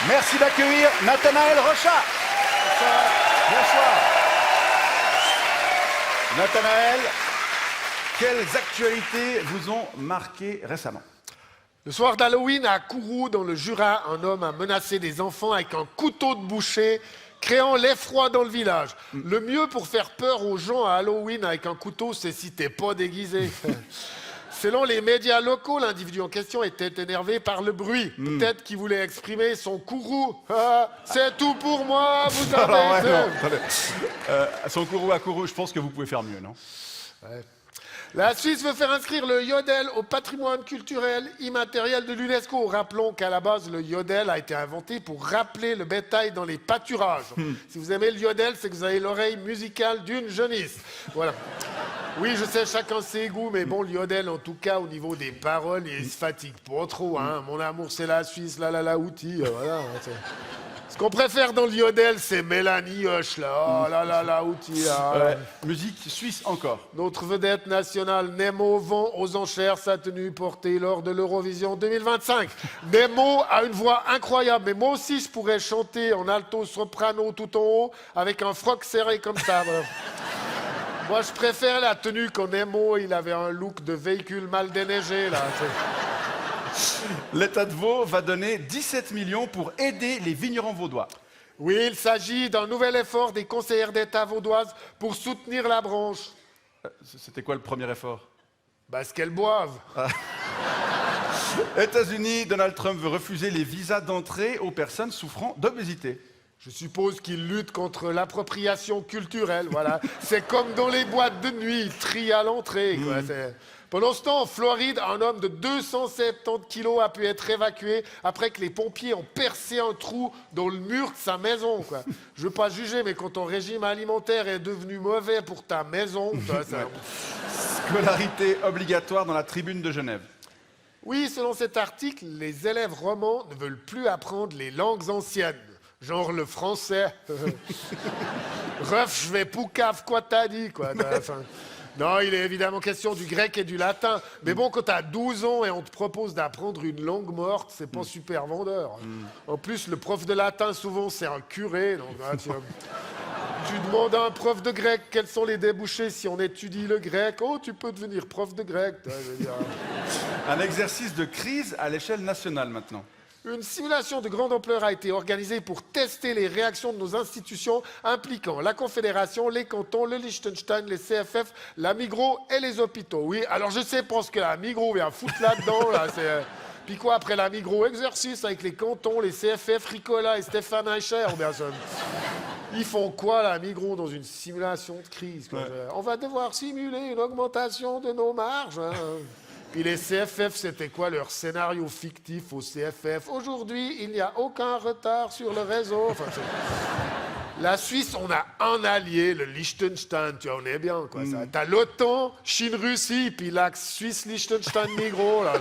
Merci d'accueillir Nathanaël Rochat. Bonsoir. Nathanaël, quelles actualités vous ont marqué récemment? Le soir d'Halloween, à Kourou, dans le Jura, un homme a menacé des enfants avec un couteau de boucher, créant l'effroi dans le village. Le mieux pour faire peur aux gens à Halloween avec un couteau, c'est si t'es pas déguisé. Selon les médias locaux, l'individu en question était énervé par le bruit. Peut-être qu'il voulait exprimer son Kourou. Ah, c'est tout pour moi, vous avez... Alors, ouais, non, attendez. Son Kourou à Kourou, je pense que vous pouvez faire mieux, non? Ouais. La Suisse veut faire inscrire le yodel au patrimoine culturel immatériel de l'UNESCO. Rappelons qu'à la base, le yodel a été inventé pour rappeler le bétail dans les pâturages. Si vous aimez le yodel, c'est que vous avez l'oreille musicale d'une jeunisse. Voilà. Oui, je sais, chacun ses goûts, mais bon, le yodel, en tout cas, au niveau des paroles, il se fatigue pas trop. Hein. Mon amour, c'est la Suisse, la outil. Voilà. Ce qu'on préfère dans le yodel, c'est Mélanie Hoche, là. Oh la outil. Ouais, musique suisse encore. Notre vedette nationale, Nemo, vend aux enchères sa tenue portée lors de l'Eurovision 2025. Nemo a une voix incroyable, mais moi aussi, je pourrais chanter en alto soprano tout en haut avec un froc serré comme ça. Voilà. Moi, je préfère la tenue quand Nemo, il avait un look de véhicule mal déneigé, là. L'État de Vaud va donner 17 millions pour aider les vignerons vaudois. Oui, il s'agit d'un nouvel effort des conseillères d'État vaudoises pour soutenir la branche. C'était quoi le premier effort? Bah, ce qu'elles boivent. États-Unis, Donald Trump veut refuser les visas d'entrée aux personnes souffrant d'obésité. Je suppose qu'il lutte contre l'appropriation culturelle, voilà. C'est comme dans les boîtes de nuit, il trie à l'entrée, quoi. Pendant ce temps, en Floride, un homme de 270 kilos a pu être évacué après que les pompiers ont percé un trou dans le mur de sa maison, quoi. Je veux pas juger, mais quand ton régime alimentaire est devenu mauvais pour ta maison, Scolarité obligatoire dans la tribune de Genève. Oui, selon cet article, les élèves romans ne veulent plus apprendre les langues anciennes. Genre le français. Ref, je vais poucave, quoi t'as dit, quoi. Non, il est évidemment question du grec et du latin. Mais bon, quand t'as 12 ans et on te propose d'apprendre une langue morte, c'est pas super vendeur. En plus, le prof de latin, souvent, c'est un curé. Donc, tu demandes à un prof de grec quels sont les débouchés si on étudie le grec. Oh, tu peux devenir prof de grec. Je veux dire. Un exercice de crise à l'échelle nationale maintenant. Une simulation de grande ampleur a été organisée pour tester les réactions de nos institutions impliquant la Confédération, les cantons, le Liechtenstein, les CFF, la Migros et les hôpitaux. Oui, alors je sais, pense que la Migros vient foutre là-dedans. Là, Puis quoi, après la Migros, exercice avec les cantons, les CFF, Ricola et Stéphane Eicher. Ils font quoi, la Migros, dans une simulation de crise, quoi. Ouais. On va devoir simuler une augmentation de nos marges. Hein. Puis les CFF, c'était quoi leur scénario fictif au CFF? Aujourd'hui, il n'y a aucun retard sur le réseau. Enfin, la Suisse, on a un allié, le Liechtenstein, tu vois, on est bien, quoi. T'as l'OTAN, Chine-Russie, puis l'axe Suisse-Liechtenstein-Migros, là.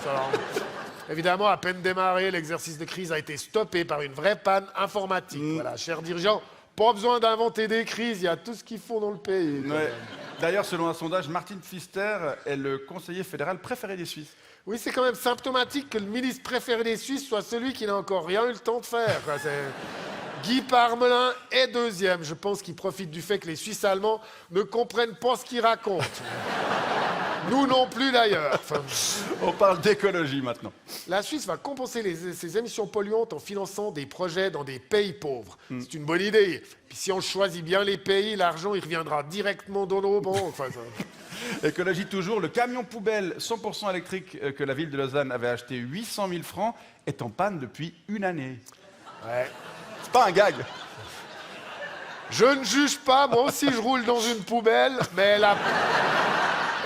Évidemment, à peine démarré, l'exercice de crise a été stoppé par une vraie panne informatique. Voilà, chers dirigeants, pas besoin d'inventer des crises, il y a tout ce qu'il faut dans le pays. Ouais. D'ailleurs, selon un sondage, Martin Pfister est le conseiller fédéral préféré des Suisses. Oui, c'est quand même symptomatique que le ministre préféré des Suisses soit celui qui n'a encore rien eu le temps de faire, quoi. Guy Parmelin est deuxième. Je pense qu'il profite du fait que les Suisses allemands ne comprennent pas ce qu'il raconte. Nous non plus, d'ailleurs. On parle d'écologie maintenant. La Suisse va compenser ses émissions polluantes en finançant des projets dans des pays pauvres. C'est une bonne idée. Puis si on choisit bien les pays, l'argent, il reviendra directement dans nos banques. Écologie toujours, le camion poubelle 100% électrique que la ville de Lausanne avait acheté 800 000 francs est en panne depuis une année. Ouais. C'est pas un gag. Je ne juge pas, moi aussi je roule dans une poubelle, mais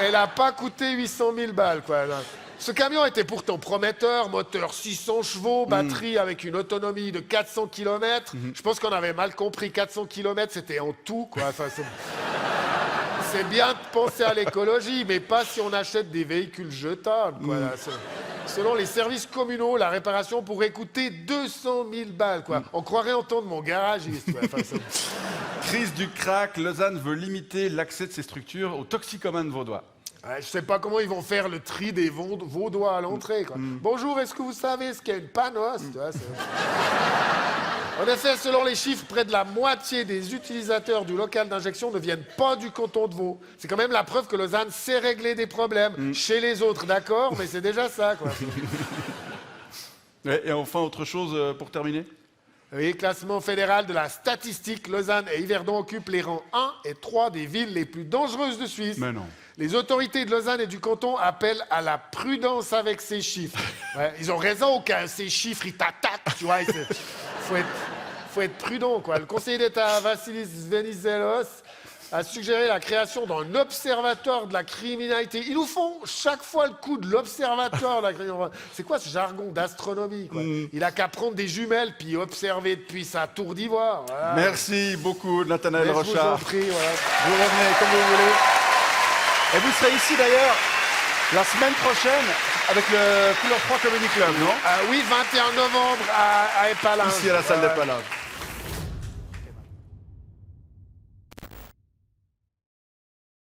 elle a pas coûté 800 000 balles, quoi. Ce camion était pourtant prometteur, moteur 600 chevaux, batterie avec une autonomie de 400 km. Je pense qu'on avait mal compris, 400 km c'était en tout, quoi. Enfin, c'est bien de penser à l'écologie, mais pas si on achète des véhicules jetables, quoi. Là, selon les services communaux, la réparation pourrait coûter 200 000 balles, quoi. On croirait entendre mon garagiste, quoi. Enfin, Crise du crack, Lausanne veut limiter l'accès de ces structures aux toxicomanes vaudois. Ouais, je sais pas comment ils vont faire le tri des Vaudois à l'entrée, quoi. Bonjour, est-ce que vous savez ce qu'est une panos? Tu vois, en effet, selon les chiffres, près de la moitié des utilisateurs du local d'injection ne viennent pas du canton de Vaud. C'est quand même la preuve que Lausanne sait régler des problèmes. Chez les autres, d'accord, mais c'est déjà ça, quoi. Et enfin, autre chose pour terminer? Oui, classement fédéral de la statistique, Lausanne et Yverdon occupent les rangs 1 et 3 des villes les plus dangereuses de Suisse. Mais non. Les autorités de Lausanne et du canton appellent à la prudence avec ces chiffres. Ouais, ils ont raison que ces chiffres, ils t'attaquent, tu vois. Faut être prudent, quoi. Le conseiller d'État Vassilis Venizelos a suggéré la création d'un observatoire de la criminalité. Ils nous font chaque fois le coup de l'observatoire de la criminalité. C'est quoi ce jargon d'astronomie, quoi? Il a qu'à prendre des jumelles puis observer depuis sa tour d'ivoire. Voilà. Merci beaucoup, Nathanaël Mais je vous en Rochard. prie, voilà. Vous revenez comme vous voulez. Et vous serez ici d'ailleurs la semaine prochaine avec le Couleur 3 Comedy Club, non? Oui, 21 novembre à Épalin. Ici à la salle des Palaces.